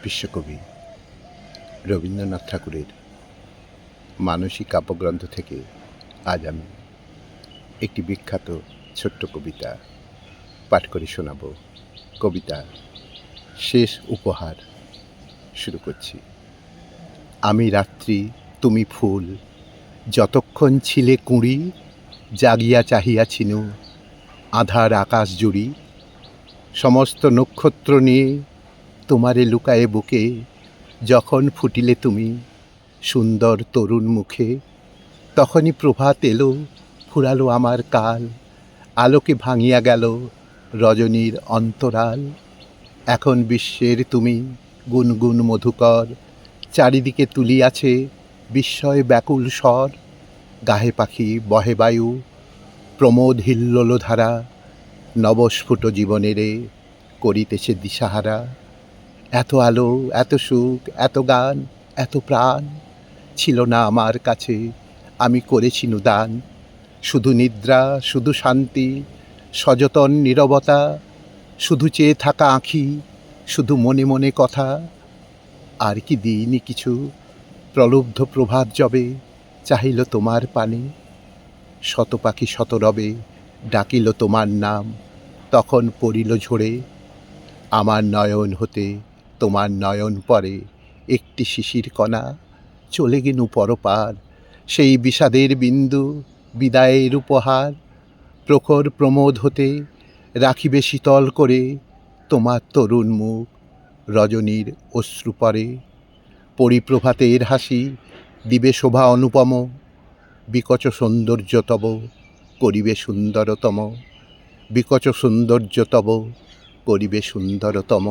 বিশ্বকবি রবীন্দ্রনাথ ঠাকুরের মানসিক কাব্যগ্রন্থ থেকে আজ আমি একটি বিখ্যাত ছোট্ট কবিতা পাঠ করে শোনাব। কবিতা শেষ উপহার শুরু করছি। আমি রাত্রি, তুমি ফুল, যতক্ষণ ছিলে কুঁড়ি, জাগিয়া চাহিয়াছিনু আধার আকাশ জুড়ি। সমস্ত নক্ষত্র নিয়ে তোমারে লুকায়ে বুকে, যখন ফুটিলে তুমি সুন্দর তরুণ মুখে, তখনই প্রভাত এলো, ফুরালো আমার কাল, আলোকে ভাঙিয়া গেল রজনীর অন্তরাল। এখন বিশ্বের তুমি গুনগুন মধুকর, চারিদিকে তুলিয়াছে বিস্ময় ব্যাকুল স্বর। গাহে পাখি বহে বায়ু, প্রমোদ হিল্লোল ধারা, নবস্ফুট জীবনেরে করিতেছে দিশাহারা। এত আলো, এত সুখ, এত গান, এত প্রাণ ছিল না আমার কাছে, আমি করেছি দান। শুধু নিদ্রা, শুধু শান্তি, সযতন নীরবতা, শুধু চেয়ে থাকা আঁখি, শুধু মনে মনে কথা। আর কি দিইনি কিছু, প্রলুব্ধ প্রভাত যবে চাহিল তোমার পানে। শত পাখি শত রবে ডাকিল তোমার নাম, তখন পড়িল ঝরে আমার নয়ন হতে তোমার নয়ন পরে একটি শিশির কণা। চলে গেনু পরপার, সেই বিষাদের বিন্দু, বিদায়ের উপহার। প্রখর প্রমোদ হতে রাখিবে শীতল করে তোমার তরুণ মুখ, রজনীর অশ্রু পরে। পরিপ্রভাতের হাসি দিবে শোভা অনুপম, বিকচ সৌন্দর্য তব করিবে সুন্দরতম, বিকচ সৌন্দর্য তব করিবে সুন্দরতম।